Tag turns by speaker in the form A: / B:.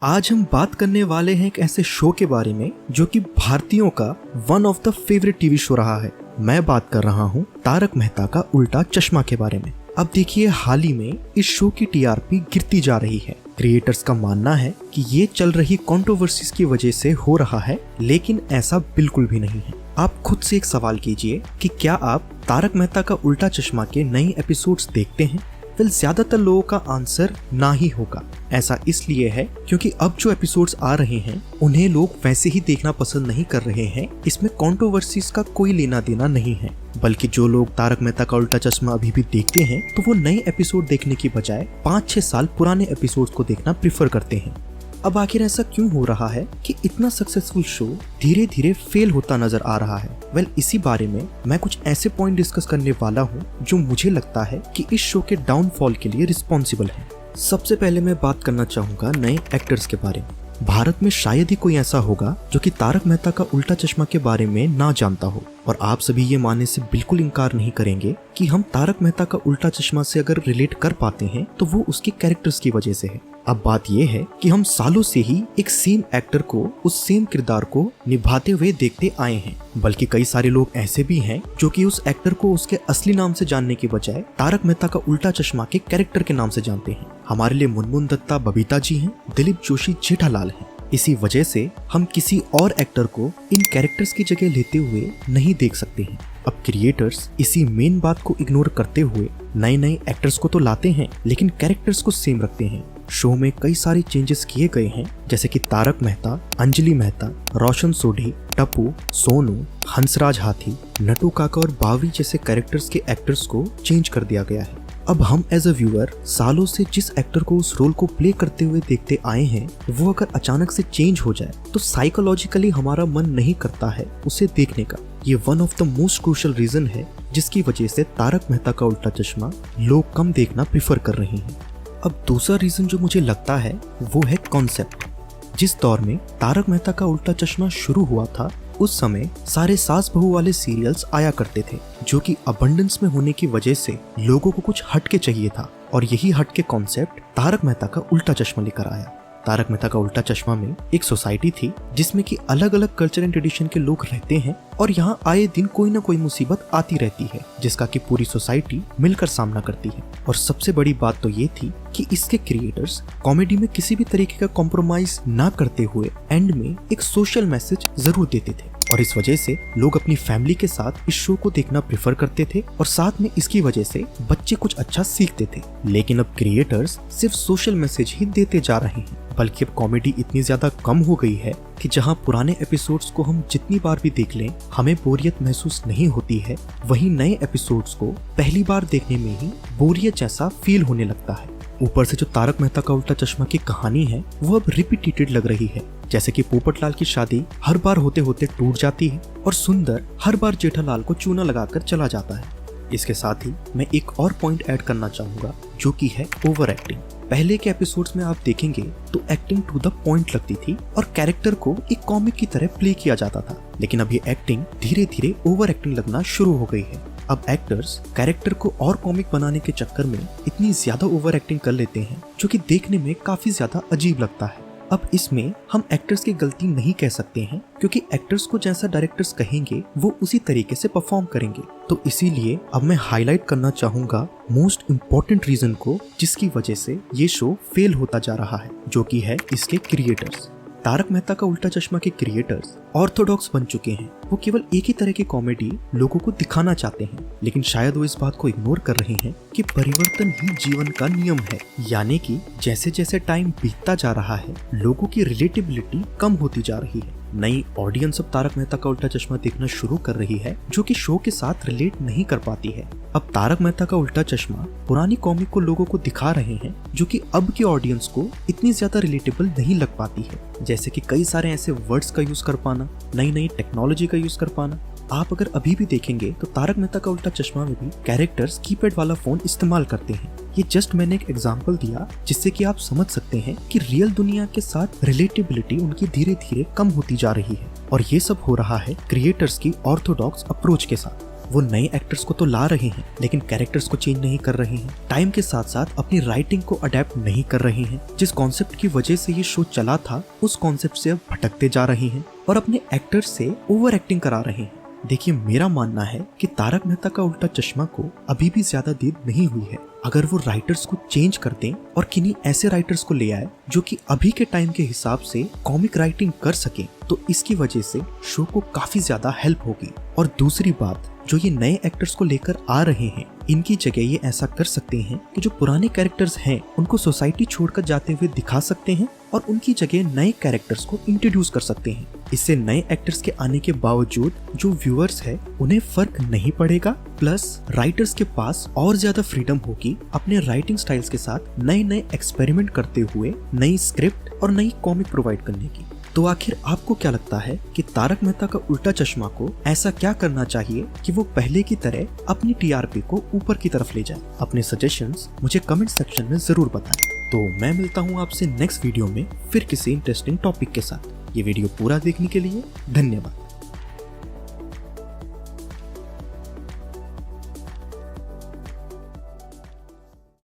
A: आज हम बात करने वाले हैं एक ऐसे शो के बारे में जो कि भारतीयों का one of the favourite TV show रहा है। मैं बात कर रहा हूँ तारक मेहता का उल्टा चश्मा के बारे में। अब देखिए, हाल ही में इस शो की टीआरपी गिरती जा रही है। क्रिएटर्स का मानना है कि ये चल रही कंट्रोवर्सीज की वजह से हो रहा है, लेकिन ऐसा बिल्कुल भी नहीं है। आप खुद से एक सवाल कीजिए कि क्या आप तारक मेहता का उल्टा चश्मा के नए एपिसोड्स देखते हैं? ज्यादातर लोगों का आंसर ना ही होगा। ऐसा इसलिए है क्योंकि अब जो एपिसोड्स आ रहे हैं उन्हें लोग वैसे ही देखना पसंद नहीं कर रहे हैं। इसमें कंट्रोवर्सीज का कोई लेना देना नहीं है, बल्कि जो लोग तारक मेहता का उल्टा चश्मा अभी भी देखते हैं तो वो नए एपिसोड देखने की बजाय 5-6 साल पुराने एपिसोड्स को देखना प्रेफर करते हैं। अब आखिर ऐसा क्यों हो रहा है कि इतना सक्सेसफुल शो धीरे धीरे फेल होता नजर आ रहा है? इसी बारे में मैं कुछ ऐसे पॉइंट डिस्कस करने वाला हूँ जो मुझे लगता है कि इस शो के डाउनफॉल के लिए रिस्पॉन्सिबल है। सबसे पहले मैं बात करना चाहूंगा नए एक्टर्स के बारे में। भारत में शायद ही कोई ऐसा होगा जो कि तारक मेहता का उल्टा चश्मा के बारे में ना जानता हो, और आप सभी ये मानने से बिल्कुल इनकार नहीं करेंगे कि हम तारक मेहता का उल्टा चश्मा से अगर रिलेट कर पाते हैं तो वो उसके कैरेक्टर्स की वजह से है। अब बात यह है कि हम सालों से ही एक सेम एक्टर को उस सेम किरदार को निभाते हुए देखते आए हैं, बल्कि कई सारे लोग ऐसे भी हैं जो कि उस एक्टर को उसके असली नाम से जानने के बजाय तारक मेहता का उल्टा चश्मा के कैरेक्टर के नाम से जानते हैं। हमारे लिए मुनमुन दत्ता बबीता जी हैं, दिलीप जोशी जेठालाल हैं। इसी वजह से हम किसी और एक्टर को इन कैरेक्टर्स की जगह लेते हुए नहीं देख सकते हैं। अब क्रिएटर्स इसी मेन बात को इग्नोर करते हुए नए नए एक्टर्स को तो लाते हैं, लेकिन कैरेक्टर्स को सेम रखते हैं। शो में कई सारे चेंजेस किए गए हैं, जैसे कि तारक मेहता, अंजलि मेहता, रोशन सोढ़ी, टप्पू, सोनू, हंसराज हाथी, नटू काका और बावरी जैसे कैरेक्टर्स के एक्टर्स को चेंज कर दिया गया है। अब हम एज अ व्यूअर सालों से जिस एक्टर को उस रोल को प्ले करते हुए देखते आए हैं, वो अगर अचानक से चेंज हो जाए तो साइकोलॉजिकली हमारा मन नहीं करता है उसे देखने का। ये one of the most crucial reason है जिसकी वजह से तारक मेहता का उल्टा चश्मा लोग कम देखना प्रेफर कर रहे हैं। अब दूसरा रीजन जो मुझे लगता है वो है कॉन्सेप्ट। जिस दौर में तारक मेहता का उल्टा चश्मा शुरू हुआ था, उस समय सारे सास बहू वाले सीरियल्स आया करते थे, जो कि अबंडेंस में होने की वजह से लोगों को कुछ हटके चाहिए था, और यही हटके कॉन्सेप्ट तारक मेहता का उल्टा चश्मा लेकर आया। तारक मेहता का उल्टा चश्मा में एक सोसाइटी थी जिसमें कि अलग अलग कल्चर एंड ट्रेडिशन के लोग रहते हैं, और यहाँ आए दिन कोई ना कोई मुसीबत आती रहती है जिसका कि पूरी सोसाइटी मिलकर सामना करती है। और सबसे बड़ी बात तो ये थी कि इसके क्रिएटर्स कॉमेडी में किसी भी तरीके का कॉम्प्रोमाइज ना करते हुए एंड में एक सोशल मैसेज जरूर देते थे, और इस वजह से लोग अपनी फैमिली के साथ इस शो को देखना प्रेफर करते थे, और साथ में इसकी वजह से बच्चे कुछ अच्छा सीखते थे। लेकिन अब क्रिएटर्स सिर्फ सोशल मैसेज ही देते जा रहे हैं, बल्कि अब कॉमेडी इतनी ज्यादा कम हो गई है कि जहां पुराने एपिसोड्स को हम जितनी बार भी देख लें हमें बोरियत महसूस नहीं होती है, वहीं नए एपिसोड्स को पहली बार देखने में ही बोरियत जैसा फील होने लगता है। ऊपर से जो तारक मेहता का उल्टा चश्मा की कहानी है वो अब रिपीटेटेड लग रही है, जैसे कि पोपटलाल की शादी हर बार होते होते टूट जाती है और सुंदर हर बार जेठालाल को चूना लगाकर चला जाता है। इसके साथ ही मैं एक और पॉइंट ऐड करना चाहूंगा, जो कि है ओवर एक्टिंग। पहले के एपिसोड्स में आप देखेंगे तो एक्टिंग टू द पॉइंट लगती थी और कैरेक्टर को एक कॉमिक की तरह प्ले किया जाता था, लेकिन अब ये एक्टिंग धीरे धीरे ओवर एक्टिंग लगना शुरू हो गई है। अब एक्टर्स कैरेक्टर को और कॉमिक बनाने के चक्कर में इतनी ज्यादा ओवर एक्टिंग कर लेते हैं जो कि देखने में काफी ज्यादा अजीब लगता है। अब इसमें हम एक्टर्स की गलती नहीं कह सकते हैं, क्योंकि एक्टर्स को जैसा डायरेक्टर्स कहेंगे वो उसी तरीके से परफॉर्म करेंगे। तो इसीलिए अब मैं हाईलाइट करना चाहूंगा मोस्ट इम्पोर्टेंट रीजन को जिसकी वजह से ये शो फेल होता जा रहा है, जो कि है इसके क्रिएटर्स। तारक मेहता का उल्टा चश्मा के क्रिएटर्स ऑर्थोडॉक्स बन चुके हैं। वो केवल एक ही तरह की कॉमेडी लोगों को दिखाना चाहते हैं, लेकिन शायद वो इस बात को इग्नोर कर रहे हैं कि परिवर्तन ही जीवन का नियम है। यानी कि जैसे जैसे टाइम बीतता जा रहा है लोगों की रिलेटेबिलिटी कम होती जा रही है। नई ऑडियंस अब तारक मेहता का उल्टा चश्मा देखना शुरू कर रही है, जो कि शो के साथ रिलेट नहीं कर पाती है। अब तारक मेहता का उल्टा चश्मा पुरानी कॉमिक को लोगों को दिखा रहे हैं, जो कि अब की ऑडियंस को इतनी ज्यादा रिलेटेबल नहीं लग पाती है, जैसे कि कई सारे ऐसे वर्ड्स का यूज कर पाना, नई नई टेक्नोलॉजी का यूज कर पाना। आप अगर अभी भी देखेंगे तो तारक मेहता का उल्टा चश्मा में भी कैरेक्टर्स कीपैड वाला फोन इस्तेमाल करते हैं। ये जस्ट मैंने एक एग्जांपल दिया जिससे कि आप समझ सकते हैं कि रियल दुनिया के साथ रिलेटेबिलिटी उनकी धीरे धीरे कम होती जा रही है, और ये सब हो रहा है क्रिएटर्स की ऑर्थोडॉक्स अप्रोच के साथ। वो नए एक्टर्स को तो ला रहे हैं लेकिन कैरेक्टर्स को चेंज नहीं कर रहे हैं। टाइम के साथ साथ अपनी राइटिंग को अडेप्ट नहीं कर रहे हैं। जिस कॉन्सेप्ट की वजह से ये शो चला था उस कॉन्सेप्ट से अब भटकते जा रहे हैं और अपने एक्टर्स से ओवर एक्टिंग करा रहे हैं। देखिए, मेरा मानना है कि तारक मेहता का उल्टा चश्मा को अभी भी ज्यादा देर नहीं हुई है। अगर वो राइटर्स को चेंज कर दें और किन्हीं ऐसे राइटर्स को ले आए जो कि अभी के टाइम के हिसाब से कॉमिक राइटिंग कर सके, तो इसकी वजह से शो को काफी ज्यादा हेल्प होगी। और दूसरी बात, जो ये नए एक्टर्स को लेकर आ रहे हैं, इनकी जगह ये ऐसा कर सकते हैं कि जो पुराने कैरेक्टर्स हैं उनको सोसाइटी छोड़कर जाते हुए दिखा सकते हैं और उनकी जगह नए कैरेक्टर्स को इंट्रोड्यूस कर सकते हैं। इससे नए एक्टर्स के आने के बावजूद जो व्यूअर्स है उन्हें फर्क नहीं पड़ेगा, प्लस राइटर्स के पास और ज्यादा फ्रीडम होगी अपने राइटिंग स्टाइल्स के साथ नए नए एक्सपेरिमेंट करते हुए नई स्क्रिप्ट और नई कॉमिक प्रोवाइड करने की। तो आखिर आपको क्या लगता है कि तारक मेहता का उल्टा चश्मा को ऐसा क्या करना चाहिए कि वो पहले की तरह अपनी टीआरपी को ऊपर की तरफ ले जाए? अपने सजेशंस मुझे कमेंट सेक्शन में जरूर बताएं। तो मैं मिलता हूँ आपसे नेक्स्ट वीडियो में फिर किसी इंटरेस्टिंग टॉपिक के साथ। ये वीडियो पूरा देखने के लिए धन्यवाद।